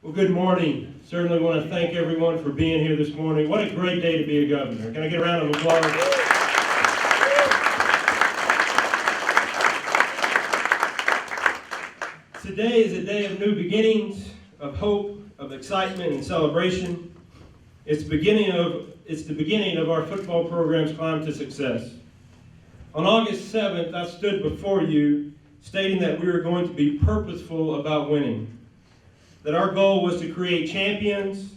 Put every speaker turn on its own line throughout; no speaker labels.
Well, good morning. Certainly want to thank everyone for being here this morning. What a great day to be a governor. Can I get a round of applause? Today is a day of new beginnings, of hope, of excitement and celebration. It's the beginning of our football program's climb to success. On August 7th, I stood before you stating that we were going to be purposeful about winning. That our goal was to create champions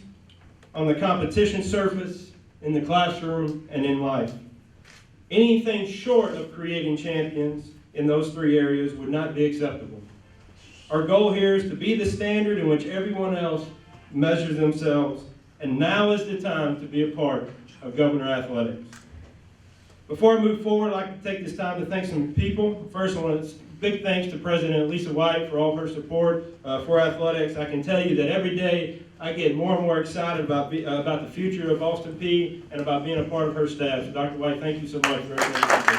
on the competition surface, in the classroom, and in life. Anything short of creating champions in those three areas would not be acceptable. Our goal here is to be the standard in which everyone else measures themselves, and now is the time to be a part of Governor Athletics. Before I move forward, I'd like to take this time to thank some people. First, I want to big thanks to President Lisa White for all of her support for athletics. I can tell you that every day I get more and more excited about the future of Austin Peay and about being a part of her staff. So Dr. White, thank you so much for everything you do.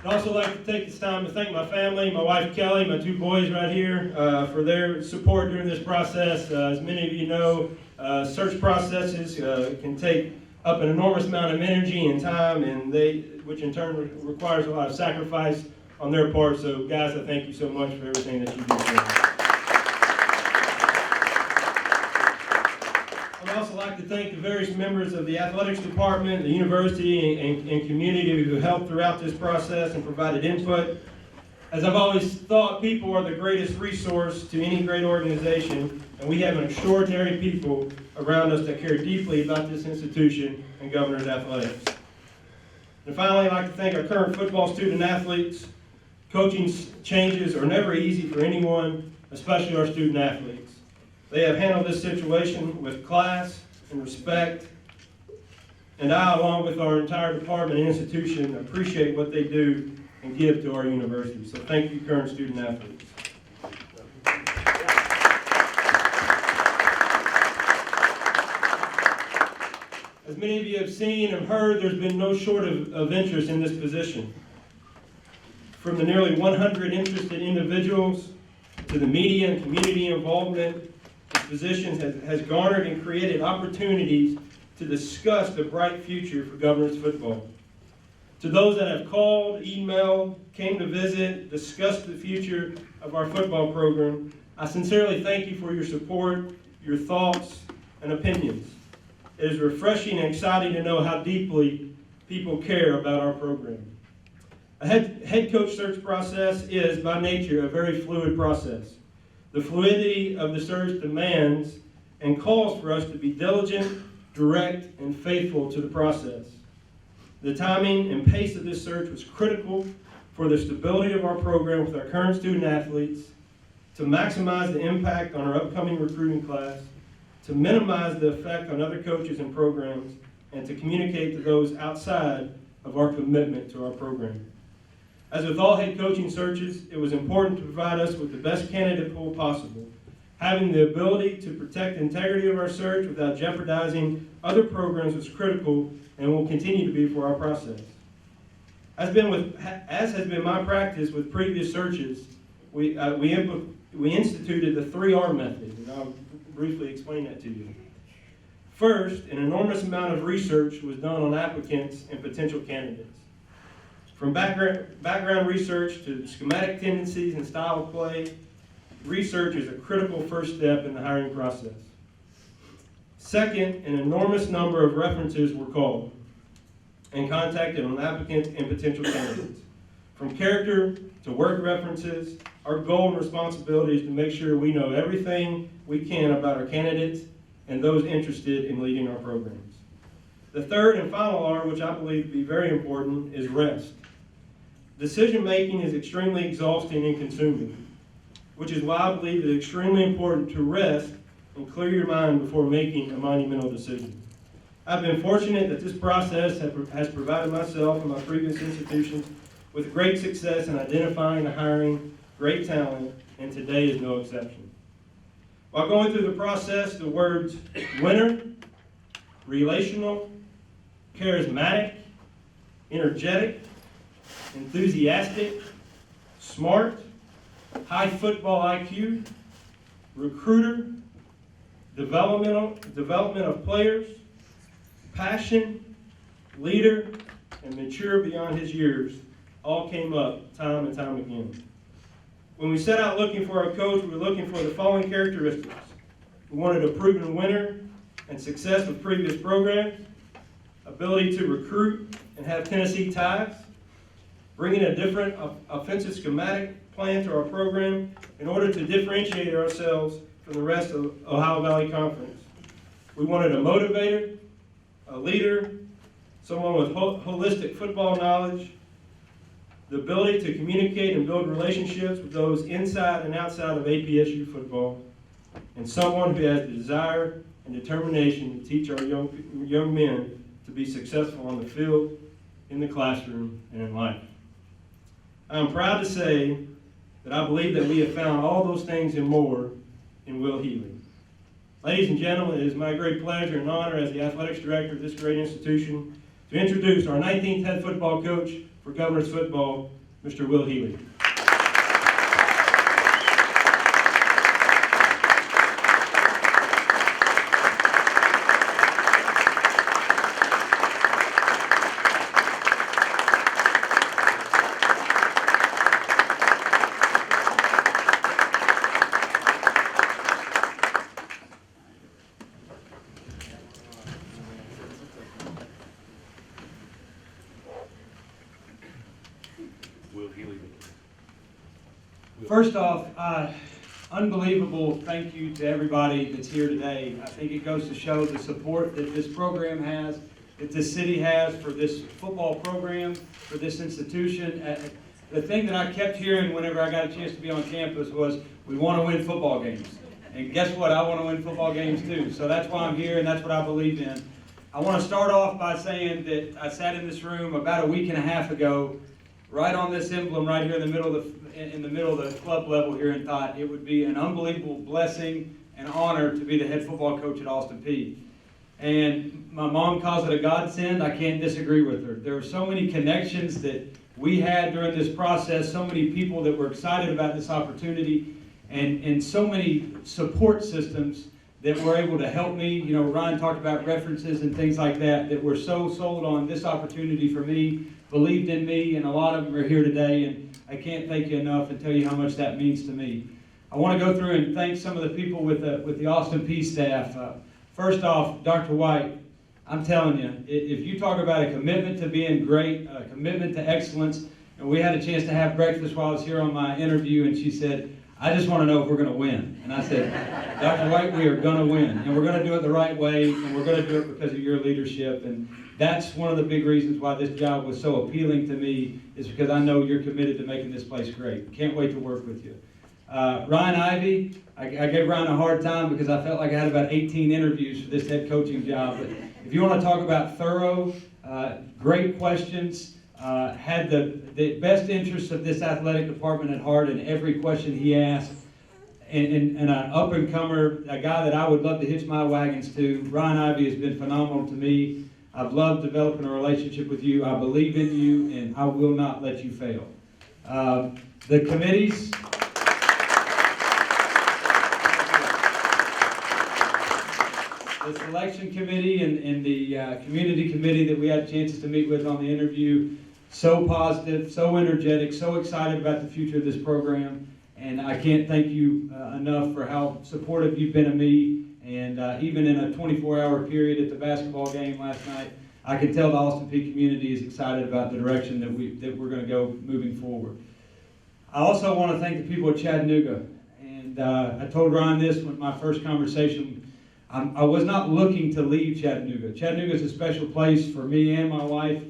I'd also like to take this time to thank my family, my wife Kelly, my two boys right here, for their support during this process. As many of you know, search processes can take up an enormous amount of energy and time, which in turn requires a lot of sacrifice on their part. So guys, I thank you so much for everything that you do for us. I'd also like to thank the various members of the athletics department, the university, and community who helped throughout this process and provided input. As I've always thought, people are the greatest resource to any great organization, and we have an extraordinary people around us that care deeply about this institution and Governor's Athletics. And finally, I'd like to thank our current football student athletes. Coaching changes are never easy for anyone, especially our student athletes. They have handled this situation with class and respect, and I, along with our entire department and institution, appreciate what they do and give to our university. So thank you, current student athletes. As many of you have seen and heard, there's been no short of interest in this position. From the nearly 100 interested individuals to the media and community involvement, this position has garnered and created opportunities to discuss the bright future for Governor's football. To those that have called, emailed, came to visit, discussed the future of our football program, I sincerely thank you for your support, your thoughts, and opinions. It is refreshing and exciting to know how deeply people care about our program. A head coach search process is, by nature, a very fluid process. The fluidity of the search demands and calls for us to be diligent, direct, and faithful to the process. The timing and pace of this search was critical for the stability of our program with our current student athletes, to maximize the impact on our upcoming recruiting class, to minimize the effect on other coaches and programs, and to communicate to those outside of our commitment to our program. As with all head coaching searches, it was important to provide us with the best candidate pool possible. Having the ability to protect the integrity of our search without jeopardizing other programs was critical and will continue to be for our process. As has been my practice with previous searches, we instituted the 3R method, and I'll briefly explain that to you. First, an enormous amount of research was done on applicants and potential candidates. From background research to schematic tendencies and style of play, research is a critical first step in the hiring process. Second, an enormous number of references were called and contacted on applicants and potential candidates. From character to work references, our goal and responsibility is to make sure we know everything we can about our candidates and those interested in leading our programs. The third and final R, which I believe to be very important, is rest. Decision-making is extremely exhausting and consuming, which is why I believe it is extremely important to rest and clear your mind before making a monumental decision. I've been fortunate that this process has provided myself and my previous institutions with great success in identifying and hiring great talent, and today is no exception. While going through the process, the words winner, relational, charismatic, energetic, enthusiastic, smart, high football IQ, recruiter, development of players, passion, leader, and mature beyond his years all came up time and time again. When we set out looking for our coach, we were looking for the following characteristics. We wanted a proven winner and success with previous programs, ability to recruit and have Tennessee ties, bringing a different offensive schematic plan to our program in order to differentiate ourselves from the rest of Ohio Valley Conference. We wanted a motivator, a leader, someone with holistic football knowledge, the ability to communicate and build relationships with those inside and outside of APSU football, and someone who has the desire and determination to teach our young men to be successful on the field, in the classroom, and in life. I am proud to say that I believe that we have found all those things and more in Will Healy. Ladies and gentlemen, it is my great pleasure and honor as the athletics director of this great institution to introduce our 19th head football coach for Governor's football, Mr. Will Healy.
Will Healy.
First off, unbelievable thank you to everybody that's here today. I think it goes to show the support that this program has, that this city has for this football program, for this institution. The thing that I kept hearing whenever I got a chance to be on campus was, we want to win football games. And guess what? I want to win football games too. So that's why I'm here and that's what I believe in. I want to start off by saying that I sat in this room about a week and a half ago, right on this emblem right here in the middle of the club level here, and thought it would be an unbelievable blessing and honor to be the head football coach at Austin Peay. And my mom calls it a godsend. I can't disagree with her. There were so many connections that we had during this process, so many people that were excited about this opportunity, and so many support systems that were able to help me. You know, Ryan talked about references and things like that, that were so sold on this opportunity for me, believed in me, and a lot of them are here today, and I can't thank you enough and tell you how much that means to me. I want to go through and thank some of the people with the Austin Peay staff. First off, Dr. White, I'm telling you, if you talk about a commitment to being great, a commitment to excellence, and we had a chance to have breakfast while I was here on my interview, and she said, I just want to know if we're going to win. And I said, Dr. White, we are going to win, and we're going to do it the right way, and we're going to do it because of your leadership. And that's one of the big reasons why this job was so appealing to me, is because I know you're committed to making this place great. Can't wait to work with you. Ryan Ivey, I gave Ryan a hard time because I felt like I had about 18 interviews for this head coaching job. But if you want to talk about thorough, great questions, had the best interests of this athletic department at heart in every question he asked, and an up-and-comer, a guy that I would love to hitch my wagons to. Ryan Ivey has been phenomenal to me. I've loved developing a relationship with you. I believe in you, and I will not let you fail. The committees. The selection committee and the community committee that we had chances to meet with on the interview, so positive, so energetic, so excited about the future of this program. And I can't thank you enough for how supportive you've been of me. And even in a 24-hour period at the basketball game last night, I could tell the Austin Peay community is excited about the direction that we're going to go moving forward. I also want to thank the people at Chattanooga. And I told Ryan this with my first conversation. I was not looking to leave Chattanooga. Chattanooga is a special place for me and my wife.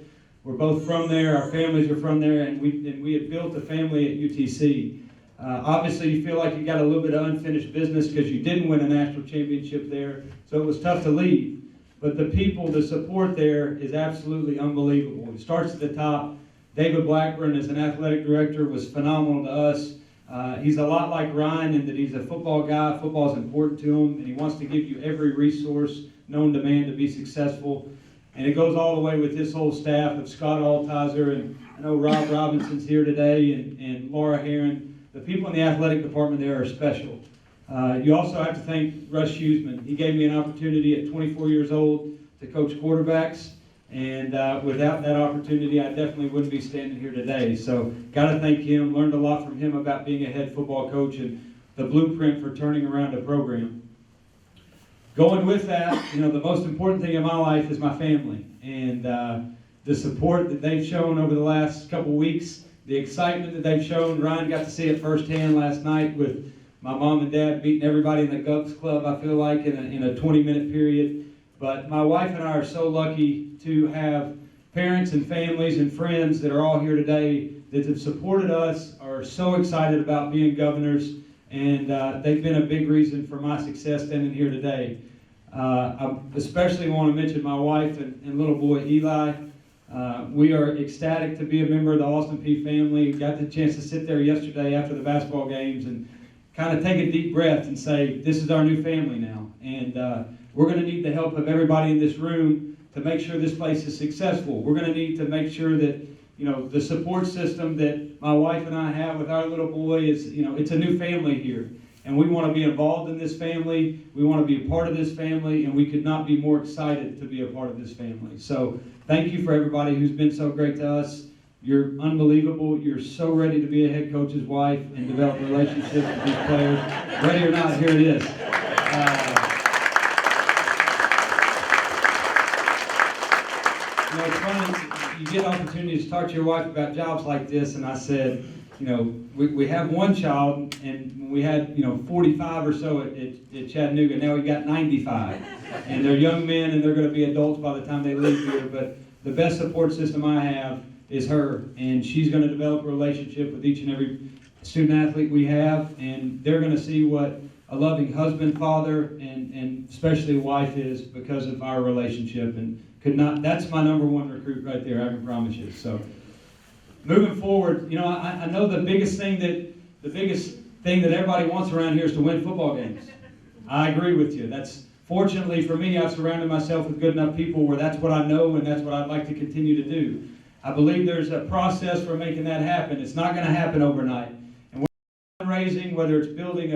We're both from there. Our families are from there, and we had built a family at UTC. Obviously, you feel like you got a little bit of unfinished business because you didn't win a national championship there, so it was tough to leave. But the people, the support there is absolutely unbelievable. It starts at the top. David Blackburn, as an athletic director, was phenomenal to us. He's a lot like Ryan in that he's a football guy. Football is important to him, and he wants to give you every resource known to man to be successful. And it goes all the way with this whole staff of Scott Altizer, and I know Rob Robinson's here today, and Laura Heron. the people in the athletic department there are special. You also have to thank Russ Huseman. He gave me an opportunity at 24 years old to coach quarterbacks, and without that opportunity, I definitely wouldn't be standing here today. So, got to thank him. Learned a lot from him about being a head football coach and the blueprint for turning around a program. Going with that, the most important thing in my life is my family, and the support that they've shown over the last couple weeks, the excitement that they've shown. Ryan got to see it firsthand last night with my mom and dad beating everybody in the Gucks Club, I feel like, in a 20-minute period. But my wife and I are so lucky to have parents and families and friends that are all here today that have supported us, are so excited about being governors, and they've been a big reason for my success standing here today. I especially want to mention my wife and little boy Eli. We are ecstatic to be a member of the Austin Peay family. Got the chance to sit there yesterday after the basketball games and kind of take a deep breath and say, this is our new family now. And we're going to need the help of everybody in this room to make sure this place is successful. We're going to need to make sure that, the support system that my wife and I have with our little boy is, it's a new family here. And we want to be involved in this family. We want to be a part of this family, and we could not be more excited to be a part of this family. So thank you for everybody who's been so great to us. You're unbelievable. You're so ready to be a head coach's wife and develop relationships with these players. Ready or not, here it is. It's funny, you get opportunities to talk to your wife about jobs like this, and I said, we have one child, and we had, 45 or so at Chattanooga. Now we've got 95. And they're young men, and they're going to be adults by the time they leave here. But the best support system I have is her, and she's going to develop a relationship with each and every student athlete we have, and they're going to see what a loving husband, father, and especially wife is because of our relationship. And that's my number one recruit right there, I can promise you. So moving forward, I know the biggest thing that everybody wants around here is to win football games. I agree with you. Fortunately for me, I've surrounded myself with good enough people where that's what I know and that's what I'd like to continue to do. I believe there's a process for making that happen. It's not going to happen overnight. And fundraising, whether it's building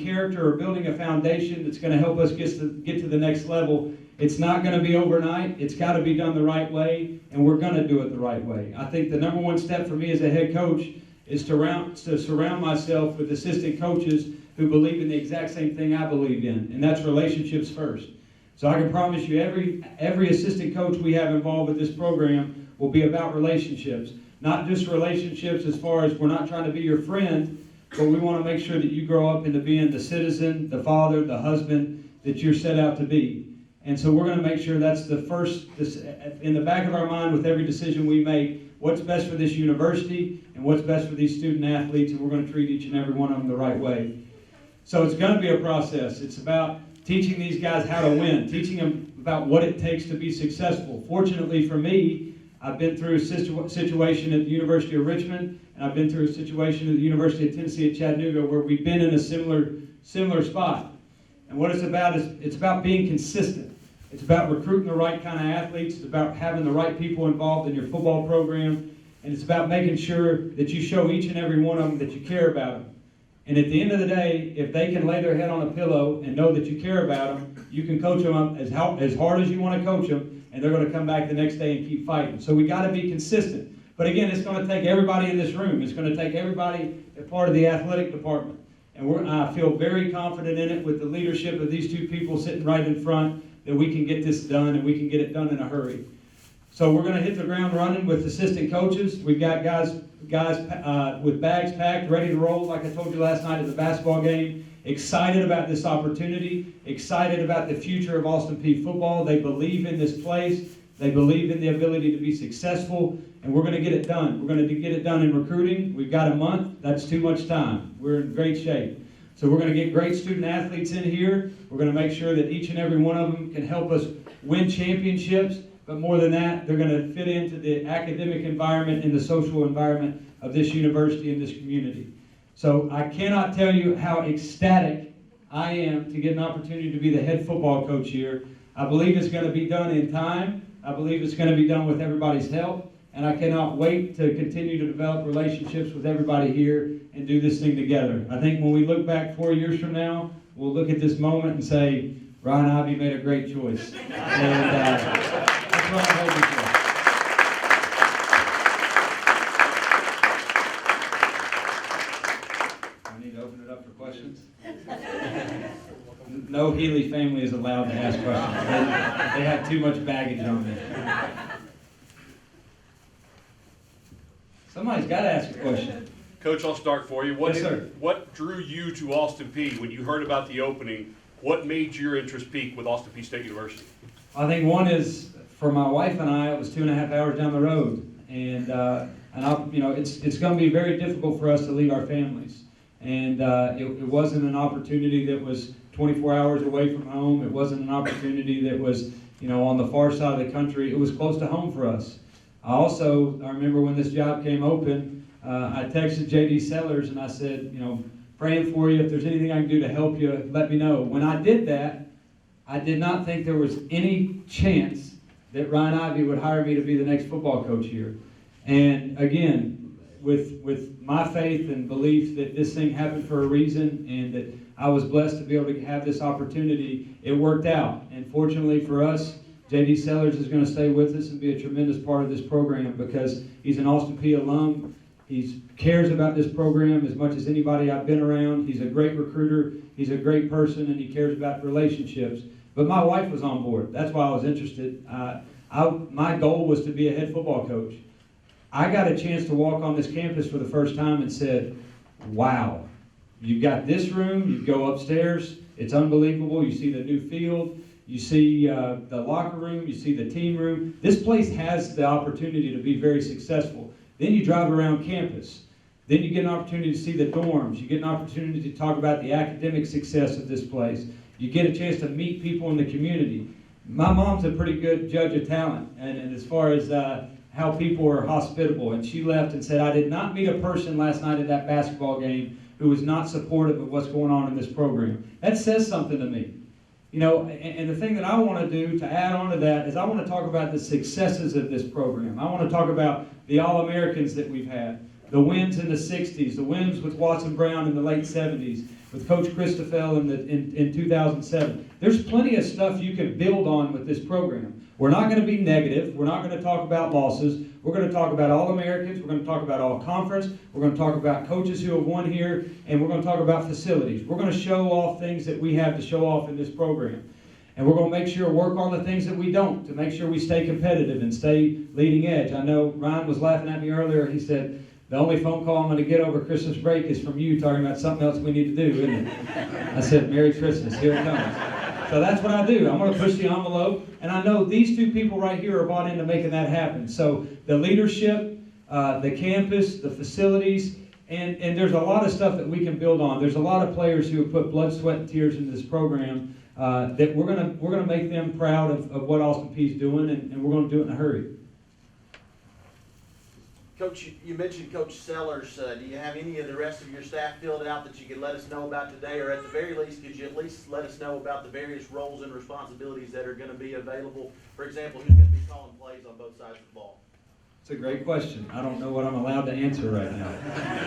character or building a foundation that's going to help us get to the next level, it's not going to be overnight. It's got to be done the right way, and we're going to do it the right way. I think the number one step for me as a head coach is to surround myself with assistant coaches who believe in the exact same thing I believe in, and that's relationships first. So I can promise you every assistant coach we have involved with this program will be about relationships. Not just relationships as far as we're not trying to be your friend, but we want to make sure that you grow up into being the citizen, the father, the husband that you're set out to be. And so we're going to make sure that's the first, in the back of our mind with every decision we make, what's best for this university and what's best for these student athletes, and we're going to treat each and every one of them the right way. So it's going to be a process. It's about teaching these guys how to win, teaching them about what it takes to be successful. Fortunately for me, I've been through a situation at the University of Richmond, and I've been through a situation at the University of Tennessee at Chattanooga where we've been in a similar spot. And what it's about is it's about being consistent. It's about recruiting the right kind of athletes. It's about having the right people involved in your football program. And it's about making sure that you show each and every one of them that you care about them. And at the end of the day, if they can lay their head on a pillow and know that you care about them, you can coach them up as hard as you want to coach them, and they're going to come back the next day and keep fighting. So we got to be consistent. But again, it's going to take everybody in this room. It's going to take everybody as part of the athletic department. And I feel very confident in it with the leadership of these two people sitting right in front that we can get this done, and we can get it done in a hurry. So we're going to hit the ground running with assistant coaches. We've got guys with bags packed, ready to roll, like I told you last night at the basketball game. Excited about this opportunity, excited about the future of Austin Peay football. They believe in this place. They believe in the ability to be successful, and we're going to get it done. We're going to get it done in recruiting. We've got a month. That's too much time. We're in great shape. So we're going to get great student athletes in here. We're going to make sure that each and every one of them can help us win championships. But more than that, they're going to fit into the academic environment and the social environment of this university and this community. So I cannot tell you how ecstatic I am to get an opportunity to be the head football coach here. I believe it's going to be done in time. I believe it's going to be done with everybody's help. and I cannot wait to continue to develop relationships with everybody here and do this thing together. I think when we look back 4 years from now, we'll look at this moment and say, Ryan Ivey made a great choice. And that's what I'm hoping for. I need to open it up for questions. No Healy family is allowed to ask questions. They have too much baggage on them. Somebody's got to ask a question.
Coach, I'll start for you.
Yes, sir.
What drew you to Austin Peay when you heard about the opening? What made your interest peak with Austin Peay State University?
I think one is, for my wife and I, it was 2.5 hours down the road. And it's going to be very difficult for us to leave our families. And it wasn't an opportunity that was 24 hours away from home. It wasn't an opportunity that was, on the far side of the country. It was close to home for us. I remember when this job came open, I texted J.D. Sellers and I said, praying for you. If there's anything I can do to help you, let me know. When I did that, I did not think there was any chance that Ryan Ivey would hire me to be the next football coach here. And again, with my faith and belief that this thing happened for a reason and that I was blessed to be able to have this opportunity, it worked out. And fortunately for us, J.D. Sellers is going to stay with us and be a tremendous part of this program because he's an Austin Peay alum. He cares about this program as much as anybody I've been around. He's a great recruiter. He's a great person, and he cares about relationships. But my wife was on board. That's why I was interested. My goal was to be a head football coach. I got a chance to walk on this campus for the first time and said, wow, you've got this room, you go upstairs, it's unbelievable. You see the new field, you see the locker room, you see the team room. This place has the opportunity to be very successful. Then you drive around campus. Then you get an opportunity to see the dorms. You get an opportunity to talk about the academic success of this place. You get a chance to meet people in the community. My mom's a pretty good judge of talent, and as far as how people are hospitable. And she left and said, I did not meet a person last night at that basketball game who was not supportive of what's going on in this program. That says something to me. And the thing that I want to do to add on to that is I want to talk about the successes of this program. I want to talk about the All-Americans that we've had, the wins in the 60s, the wins with Watson Brown in the late 70s, with Coach Christoffel in 2007. There's plenty of stuff you can build on with this program. We're not going to be negative. We're not going to talk about losses. We're going to talk about All-Americans. We're going to talk about All-Conference. We're going to talk about coaches who have won here. And we're going to talk about facilities. We're going to show off things that we have to show off in this program. And we're going to make sure work on the things that we don't to make sure we stay competitive and stay leading edge. I know Ryan was laughing at me earlier. He said, the only phone call I'm going to get over Christmas break is from you talking about something else we need to do, isn't it? I said, Merry Christmas. Here it comes. So that's what I do. I'm going to push the envelope. And I know these two people right here are bought into making that happen. So the leadership, the campus, the facilities, and there's a lot of stuff that we can build on. There's a lot of players who have put blood, sweat, and tears into this program that we're gonna make them proud of what Austin Peay's doing, and we're going to do it in a hurry.
Coach, you mentioned Coach Sellers. Do you have any of the rest of your staff filled out that you could let us know about today? Or at the very least, could you at least let us know about the various roles and responsibilities that are going to be available? For example, who's going to be calling plays on both sides of the ball?
It's a great question. I don't know what I'm allowed to answer right now.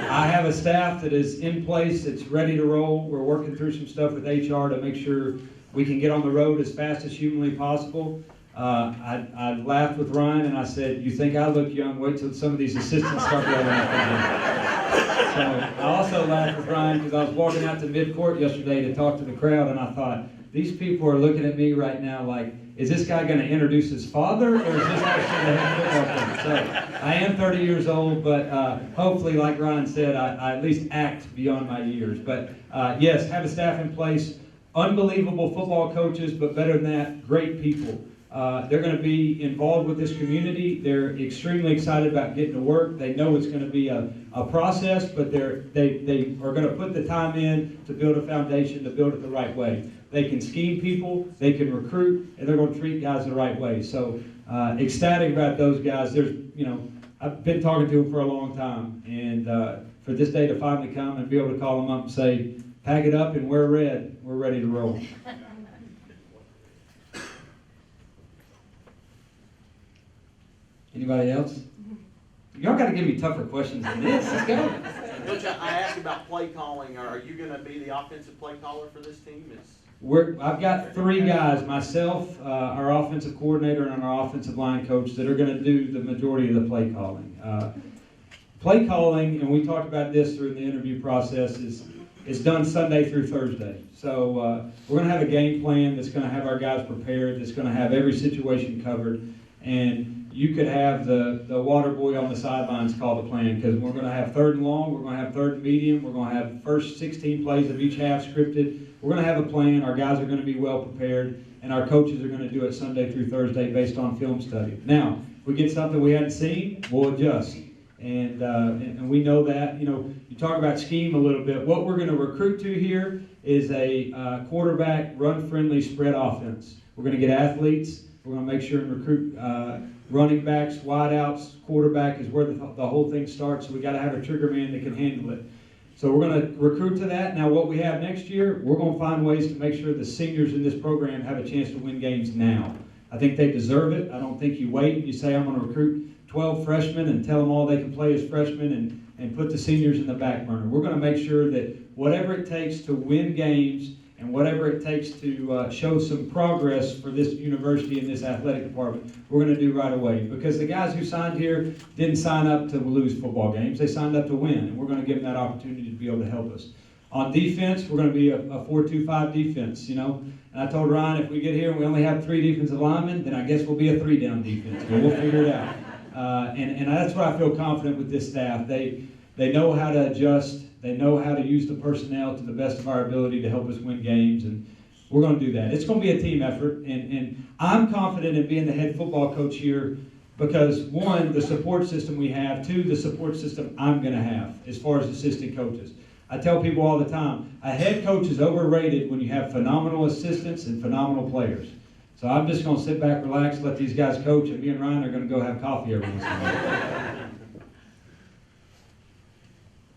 I have a staff that is in place. It's ready to roll. We're working through some stuff with HR to make sure we can get on the road as fast as humanly possible. I laughed with Ryan and I said, you think I look young? Wait till some of these assistants start yelling at me. So I also laughed with Ryan because I was walking out to mid-court yesterday to talk to the crowd, and I thought, these people are looking at me right now like, is this guy going to introduce his father, or is this actually the head football coach? So I am 30 years old, but hopefully, like Ryan said, I at least act beyond my years. But yes, have a staff in place, unbelievable football coaches, but better than that, great people. They're going to be involved with this community. They're extremely excited about getting to work. They know it's going to be a process, but they are going to put the time in to build a foundation, to build it the right way. They can scheme people, they can recruit, and they're going to treat guys the right way. So ecstatic about those guys. I've been talking to them for a long time, and for this day to finally come and be able to call them up and say, pack it up and wear red. We're ready to roll. Anybody else? Y'all gotta give me tougher questions than this. Let's go.
Coach, I asked about play calling. Are you gonna be the offensive play caller for this team?
I've got 3 guys, myself, our offensive coordinator, and our offensive line coach that are gonna do the majority of the play calling. Play calling, and we talked about this through the interview process, is done Sunday through Thursday. So we're going to have a game plan that's going to have our guys prepared, that's going to have every situation covered. And you could have the water boy on the sidelines call the plan, because we're going to have 3rd and long, we're going to have 3rd and medium, we're going to have first 16 plays of each half scripted. We're going to have a plan, our guys are going to be well prepared, and our coaches are going to do it Sunday through Thursday based on film study. Now, if we get something we hadn't seen, we'll adjust. And we know that, you talk about scheme a little bit. What we're going to recruit to here is a quarterback run-friendly spread offense. We're going to get athletes. We're going to make sure and recruit running backs, wideouts. Quarterback is where the whole thing starts. So we got to have a trigger man that can handle it. So we're going to recruit to that. Now, what we have next year, we're going to find ways to make sure the seniors in this program have a chance to win games now. I think they deserve it. I don't think you wait and you say, I'm going to recruit 12 freshmen and tell them all they can play as freshmen and put the seniors in the back burner. We're going to make sure that whatever it takes to win games and whatever it takes to show some progress for this university and this athletic department, we're going to do right away. Because the guys who signed here didn't sign up to lose football games. They signed up to win, and we're going to give them that opportunity to be able to help us. On defense, we're going to be a 4-2-5 defense, And I told Ryan, if we get here and we only have 3 defensive linemen, then I guess we'll be a 3-down defense. But we'll figure it out. And that's where I feel confident with this staff. They know how to adjust. They know how to use the personnel to the best of our ability to help us win games, and we're going to do that. It's going to be a team effort, and I'm confident in being the head football coach here because, 1, the support system we have, 2, the support system I'm going to have as far as assistant coaches. I tell people all the time, a head coach is overrated when you have phenomenal assistants and phenomenal players. So I'm just going to sit back, relax, let these guys coach, and me and Ryan are going to go have coffee every once in a while.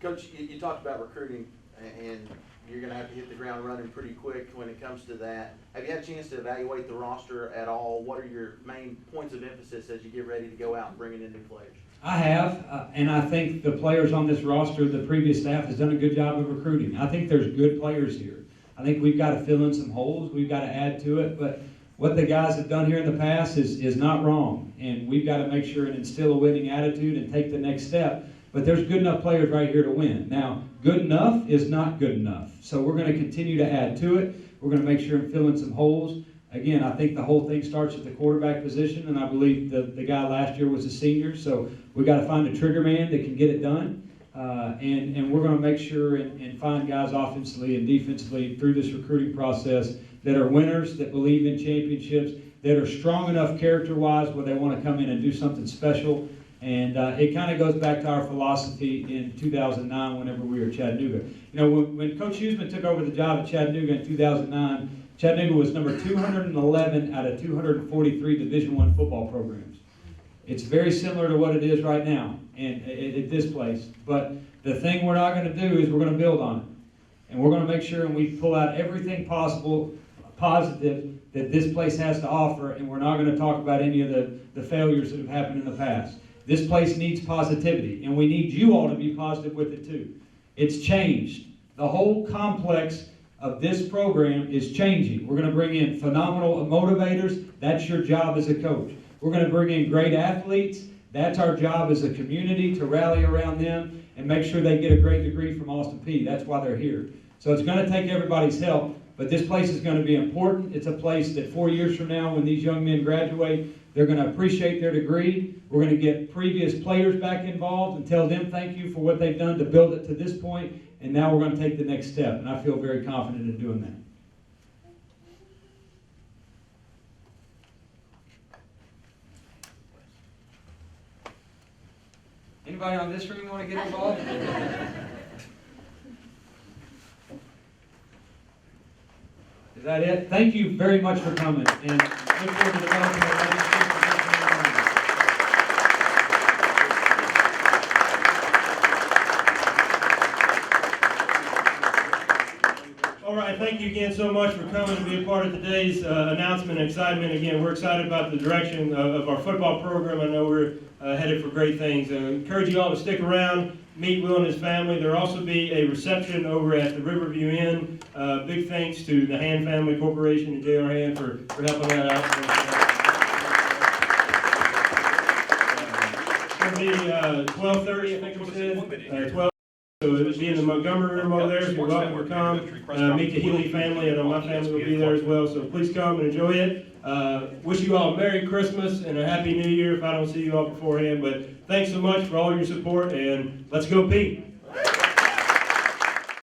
Coach, you talked about recruiting, and you're going to have to hit the ground running pretty quick when it comes to that. Have you had a chance to evaluate the roster at all? What are your main points of emphasis as you get ready to go out and bringing in new players?
I have, and I think the players on this roster, the previous staff has done a good job of recruiting. I think there's good players here. I think we've got to fill in some holes. We've got to add to it, but what the guys have done here in the past is not wrong, and we've got to make sure and instill a winning attitude and take the next step. But there's good enough players right here to win. Now, good enough is not good enough, so we're going to continue to add to it. We're going to make sure and fill in some holes. Again, I think the whole thing starts at the quarterback position, and I believe the guy last year was a senior, so we got to find a trigger man that can get it done. And we're going to make sure and find guys offensively and defensively through this recruiting process that are winners, that believe in championships, that are strong enough character-wise where they want to come in and do something special. And it kind of goes back to our philosophy in 2009 whenever we were at Chattanooga. When Coach Huseman took over the job at Chattanooga in 2009, Chattanooga was number 211 out of 243 Division I football programs. It's very similar to what it is right now and at this place. But the thing we're not going to do is we're going to build on it. And we're going to make sure and we pull out everything possible, positive, that this place has to offer, and we're not going to talk about any of the failures that have happened in the past. This place needs positivity, and we need you all to be positive with it too. It's changed. The whole complex of this program is changing. We're going to bring in phenomenal motivators. That's your job as a coach. We're going to bring in great athletes. That's our job as a community, to rally around them and make sure they get a great degree from Austin Peay. That's why they're here. So it's going to take everybody's help, but this place is going to be important. It's a place that 4 years from now, when these young men graduate, they're going to appreciate their degree. We're going to get previous players back involved and tell them thank you for what they've done to build it to this point, and now we're going to take the next step, and I feel very confident in doing that. Anybody on this room want to get involved? Is that it? Thank you very much for coming, and look forward to developing a relationship.
All right, thank you again so much for coming to be a part of today's announcement and excitement. Again, we're excited about the direction of our football program. I know we're headed for great things. I encourage you all to stick around, meet Will and his family. There will also be a reception over at the Riverview Inn. Big thanks to the Hand Family Corporation and J.R. Hand for helping that out. It's going to be 12:30, I think we said. 12. So it'll be in the Montgomery room over there. So you're welcome to come. Meet the Healy family. I know my family will be there as well. So please come and enjoy it. Wish you all a Merry Christmas and a Happy New Year if I don't see you all beforehand. But thanks so much for all your support, and let's go Peay.